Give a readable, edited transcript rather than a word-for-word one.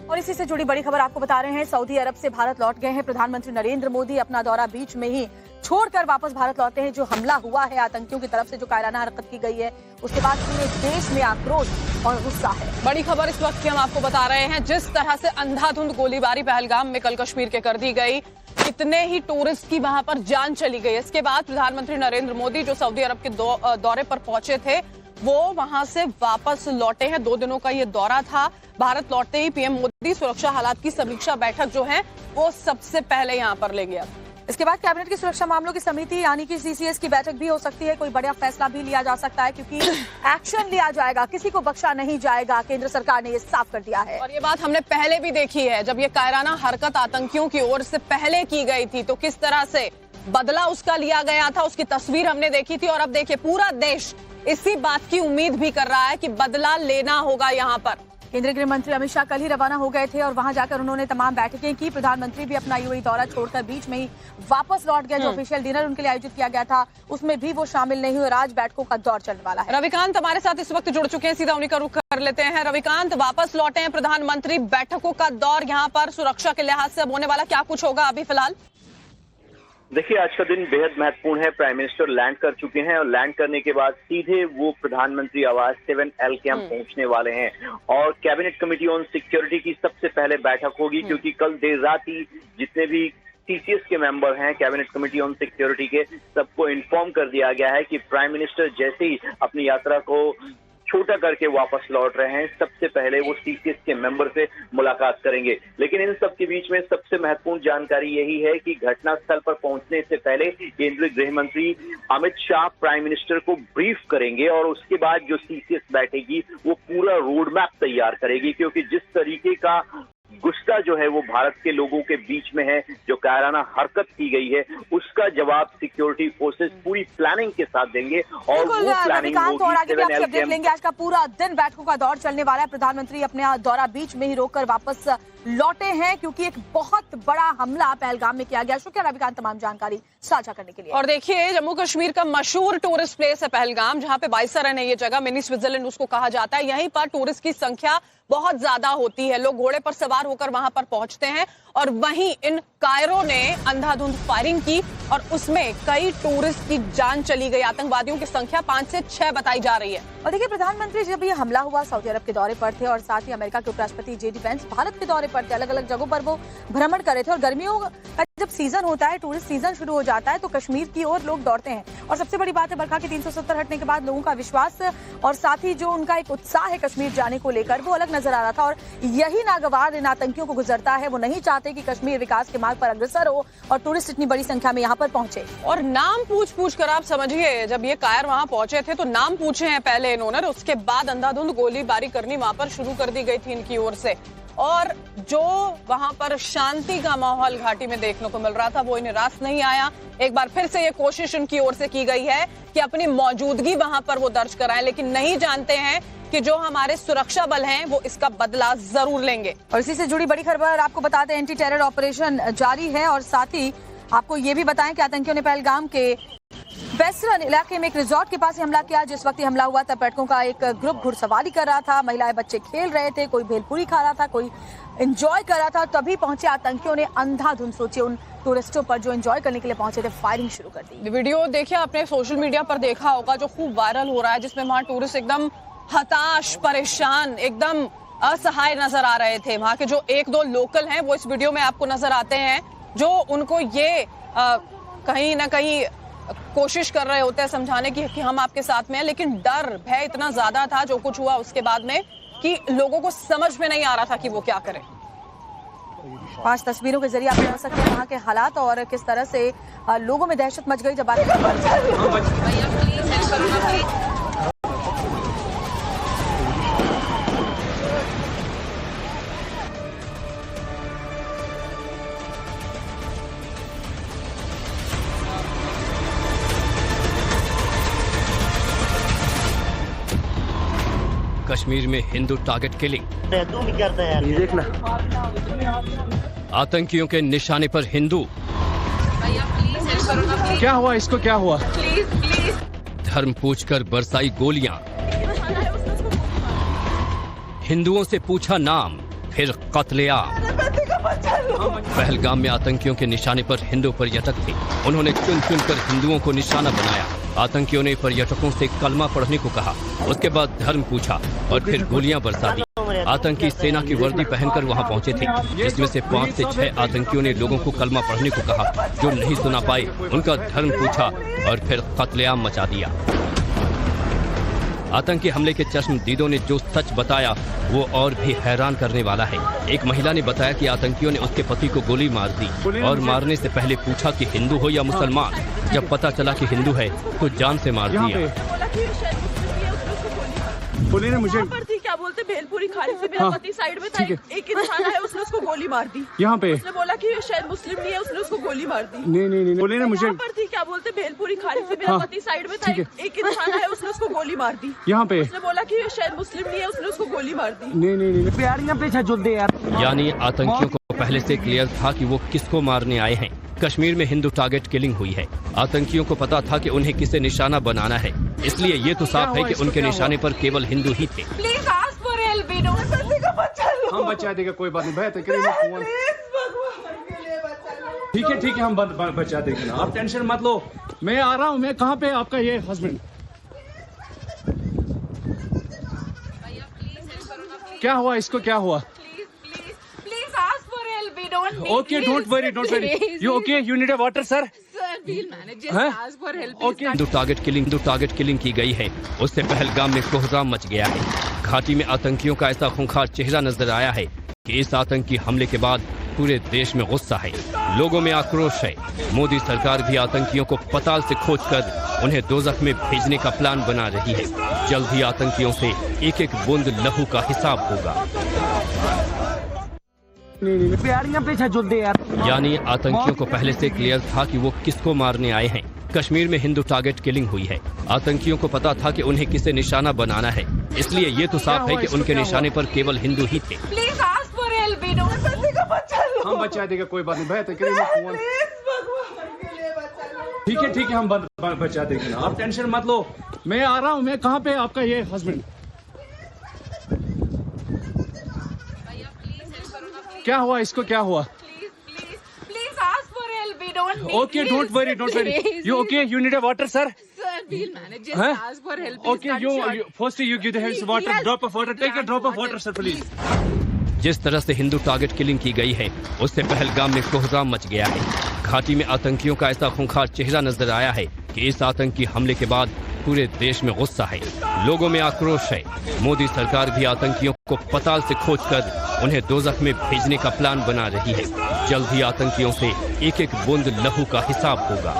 और इसी से जुड़ी बड़ी खबर आपको बता रहे हैं। सऊदी अरब से भारत लौट गए हैं प्रधानमंत्री नरेंद्र मोदी। अपना दौरा बीच में ही छोड़कर वापस भारत लौटे हैं। जो हमला हुआ है आतंकियों की तरफ से, जो कायराना हरकत की गई है, उसके बाद पूरे देश में आक्रोश और गुस्सा है। बड़ी खबर इस वक्त की हम आपको बता रहे हैं। जिस तरह से अंधाधुंध गोलीबारी पहलगाम में कल कश्मीर के कर दी गई, इतने ही टूरिस्ट की वहां पर जान चली गई। इसके बाद प्रधानमंत्री नरेंद्र मोदी जो सऊदी अरब के दौरे पर पहुंचे थे, वो वहां से वापस लौटे हैं। 2 दिनों का ये दौरा था। भारत लौटते ही पीएम मोदी सुरक्षा हालात की समीक्षा बैठक जो है वो सबसे पहले यहां पर ले गया। इसके बाद कैबिनेट की सुरक्षा मामलों की समिति यानी कि सीसीएस की बैठक भी हो सकती है। कोई बड़ा फैसला भी लिया जा सकता है क्योंकि एक्शन लिया जाएगा, किसी को बख्शा नहीं जाएगा। केंद्र सरकार ने ये साफ कर दिया है। और ये बात हमने पहले भी देखी है, जब ये कायराना हरकत आतंकियों की ओर से पहले की गई थी तो किस तरह से बदला उसका लिया गया था, उसकी तस्वीर हमने देखी थी। और अब देखिए पूरा देश इसी बात की उम्मीद भी कर रहा है कि बदला लेना होगा। यहाँ पर केंद्रीय गृह मंत्री अमित शाह कल ही रवाना हो गए थे और वहां जाकर उन्होंने तमाम बैठकें की। प्रधानमंत्री भी अपना यूएई दौरा छोड़कर बीच में ही वापस लौट गए। जो ऑफिशियल डिनर उनके लिए आयोजित किया गया था उसमें भी वो शामिल नहीं हुए। आज बैठकों का दौर चलने वाला है। रविकांत हमारे साथ इस वक्त जुड़ चुके हैं, सीधा उन्हीं का रुख कर लेते हैं। रविकांत, वापस लौटे हैं प्रधानमंत्री, बैठकों का दौर यहाँ पर सुरक्षा के लिहाज से अब होने वाला क्या कुछ होगा अभी फिलहाल? देखिए, आज का दिन बेहद महत्वपूर्ण है। प्राइम मिनिस्टर लैंड कर चुके हैं और लैंड करने के बाद सीधे वो प्रधानमंत्री आवास 7L कैंप पहुंचने वाले हैं और कैबिनेट कमेटी ऑन सिक्योरिटी की सबसे पहले बैठक होगी क्योंकि कल देर रात ही जितने भी सीसीएस के मेंबर हैं कैबिनेट कमेटी ऑन सिक्योरिटी के, सबको इन्फॉर्म कर दिया गया है कि प्राइम मिनिस्टर जैसे ही अपनी यात्रा को छोटा करके वापस लौट रहे हैं, सबसे पहले वो सीसीएस के मेंबर से मुलाकात करेंगे। लेकिन इन सब के बीच में सबसे महत्वपूर्ण जानकारी यही है कि घटनास्थल पर पहुंचने से पहले केंद्रीय गृह मंत्री अमित शाह प्राइम मिनिस्टर को ब्रीफ करेंगे और उसके बाद जो सीसीएस बैठेगी वो पूरा रोड मैप तैयार करेगी। क्योंकि जिस तरीके का गुस्सा जो है वो भारत के लोगों के बीच में है, जो कायराना हरकत की गई है, उसका जवाब सिक्योरिटी फोर्सेस पूरी प्लानिंग के साथ देंगे और वो प्लानिंग देख लेंगे। आज का पूरा दिन बैठकों का दौर चलने वाला है। प्रधानमंत्री अपने दौरा बीच में ही रोककर वापस लौटे हैं क्योंकि एक बहुत बड़ा हमला पहलगाम में किया गया। शुक्रिया रविकांत तमाम जानकारी साझा करने के लिए। और देखिए, जम्मू कश्मीर का मशहूर टूरिस्ट प्लेस है पहलगाम, जहां पे बाइसरन है ये जगह, मिनी स्विट्जरलैंड उसको कहा जाता है। यहीं पर टूरिस्ट की संख्या बहुत ज्यादा होती है। लोग घोड़े पर सवार होकर वहां पर पहुंचते हैं और वहीं इन कायरों ने अंधाधुंध फायरिंग की और उसमें कई टूरिस्ट की जान चली गई। आतंकवादियों की संख्या 5 से 6 बताई जा रही है। और देखिए, प्रधानमंत्री जब ये हमला हुआ सऊदी अरब के दौरे पर थे और साथ ही अमेरिका के उपराष्ट्रपति JD वेंस भारत के दौरे पर थे। अलग अलग जगहों पर वो भ्रमण कर रहे थे और गर्मियों का जब सीजन होता है, टूरिस्ट सीजन शुरू हो जाता है तो कश्मीर की ओर लोग दौड़ते हैं। और सबसे बड़ी बात है, बरखा के 370 हटने के बाद लोगों का विश्वास और साथ ही जो उनका एक उत्साह है कश्मीर जाने को लेकर, वो अलग नजर आ रहा था। और यही नागवार इन आतंकियों को गुजरता है। वो नहीं चाहते कि कश्मीर विकास के मार्ग पर अग्रसर हो और टूरिस्ट इतनी बड़ी संख्या में यहाँ पर पहुंचे। और नाम पूछ कर आप समझिए, जब ये कायर वहां पहुंचे थे तो नाम पूछे हैं पहले इन्होंने, उसके बाद अंधाधुंध गोलीबारी करनी वहां पर शुरू कर दी गई थी इनकी ओर से। और जो वहां पर शांति का माहौल घाटी में देखने को मिल रहा था वो इन्हें रास नहीं आया। एक बार फिर से ये कोशिश उनकी ओर से की गई है कि अपनी मौजूदगी वहां पर वो दर्ज कराएं, लेकिन नहीं जानते हैं कि जो हमारे सुरक्षा बल हैं वो इसका बदला जरूर लेंगे। और इसी से जुड़ी बड़ी खबर आपको बताते हैं, एंटी टेरर ऑपरेशन जारी है और साथ ही आपको ये भी बताएं कि आतंकियों ने पहलगाम के बेसरन इलाके में एक रिजॉर्ट के पास हमला किया। जिस वक्त हमला हुआ तब पर्यटकों का एक ग्रुप घुड़सवारी कर रहा था, महिलाएं बच्चे खेल रहे थे, कोई भेलपूरी खा रहा था, कोई एंजॉय कर रहा था। तभी पहुंचे आतंकियों ने अंधाधुंध, सोचे उन टूरिस्टों पर जो एंजॉय करने के लिए पहुंचे थे, फायरिंग शुरू कर दी। वीडियो देखिए, आपने सोशल मीडिया पर देखा होगा जो खूब वायरल हो रहा है, जिसमें वहां टूरिस्ट एकदम हताश, परेशान, एकदम असहाय नजर आ रहे थे। वहां के जो 1-2 लोकल हैं वो इस वीडियो में आपको नजर आते हैं, जो उनको ये कहीं ना कहीं कोशिश कर रहे होते हैं समझाने की कि हम आपके साथ में हैं, लेकिन डर भय इतना ज्यादा था जो कुछ हुआ उसके बाद में कि लोगों को समझ में नहीं आ रहा था कि वो क्या करें। 5 तस्वीरों के जरिए आप देख सकते हैं वहाँ के हालात और किस तरह से लोगों में दहशत मच गई जब कश्मीर में हिंदू टारगेट किलिंग, तू भी करता है यार, ये देखना। आतंकियों के निशाने पर हिंदू। क्या हुआ इसको, क्या हुआ? प्लीज धर्म पूछकर बरसाई गोलियां, हिंदुओं से पूछा नाम, फिर कत्लेआम। पहलगाम में आतंकियों के निशाने पर हिंदू पर्यटक थे। उन्होंने चुन चुन कर हिंदुओं को निशाना बनाया। आतंकियों ने पर्यटकों से कलमा पढ़ने को कहा, उसके बाद धर्म पूछा और फिर गोलियां बरसा दी। आतंकी सेना की वर्दी पहनकर वहां पहुंचे थे, जिसमें से 5 से 6 आतंकियों ने लोगों को कलमा पढ़ने को कहा। जो नहीं सुना पाए उनका धर्म पूछा और फिर कत्लेआम मचा दिया। आतंकी हमले के चश्मदीदों ने जो सच बताया वो और भी हैरान करने वाला है। एक महिला ने बताया कि आतंकियों ने उसके पति को गोली मार दी और मारने से पहले पूछा कि हिंदू हो या मुसलमान। जब पता चला कि हिंदू है तो जान से मार दिया। पुलिस ने मुझे क्या बोलते भेलपुरी खाड़ी से मेरा पति साइड में था, एक इंसान है उसने उसको गोली मार दी। यहाँ पे उसने बोला कि शायद मुस्लिम नहीं है, उसने उसको गोली मार दी। नहीं पुलिस ने मुझे क्या बोलते भेलपुरी खाड़ी से मेरा पति साइड में था, एक इंसान है उसने उसको गोली मार दी। यहाँ पे उसने बोला कि शायद मुस्लिम नहीं है, उसने उसको गोली मार दी। नहीं प्यारियां पीछे जुल दे यार। यानी आतंकियों को पहले से क्लियर था कि वो किसको मारने आए हैं। कश्मीर में हिंदू टारगेट किलिंग हुई है। आतंकियों को पता था कि उन्हें किसे निशाना बनाना है, इसलिए ये तो साफ है कि उनके निशाने पर केवल हिंदू ही थे। हम बचा देगा, कोई बात नहीं भैया। ठीक है हम बचा देंगे ना, आप टेंशन मत लो। मैं आ रहा हूँ। मैं कहाँ पे आपका ये हस्बैंड? क्या हुआ इसको, क्या हुआ? Okay, don't worry. You okay? You need a water, sir? Hindu target killing की गई है। उससे पहलगाम में कोहराम मच गया है। घाटी में आतंकियों का ऐसा खूंखार चेहरा नजर आया है कि इस आतंकी हमले के बाद पूरे देश में गुस्सा है, लोगों में आक्रोश है। मोदी सरकार भी आतंकियों को पताल से खोजकर उन्हें दोजख में भेजने का प्लान बना रही है। जल्द ही आतंकियों से एक एक बूंद लहू का हिसाब होगा। प्यारियां पीछे जुल दे यार। यानी आतंकियों को पहले से क्लियर था कि वो किसको मारने आए हैं। कश्मीर में हिंदू टारगेट किलिंग हुई है। आतंकियों को पता था कि उन्हें किसे निशाना बनाना है, इसलिए ये तो साफ है कि उनके निशाने पर केवल हिंदू ही थे। हम बचा देगा, कोई बात नहीं भैया। ठीक है हम बचा देंगे ना, आप टेंशन मत लो। मैं आ रहा हूँ। मैं कहाँ पे आपका ये हस्बैंड? क्या हुआ इसको, क्या हुआ? Okay, don't worry. You okay? You need a water, sir? Okay, you first you give the water, drop of water. Take a drop of water, sir, please. जिस तरह से हिंदू टारगेट किलिंग की गई है, उससे पहलगाम में कोहराम मच गया है। घाटी में आतंकियों का ऐसा खूंखार चेहरा नजर आया है कि इस आतंकी हमले के बाद पूरे देश में गुस्सा है, लोगों में आक्रोश है। मोदी सरकार भी आतंकियों को पताल से खोजकर उन्हें दोजख में भेजने का प्लान बना रही है। जल्द ही आतंकियों से एक एक बूंद लहू का हिसाब होगा।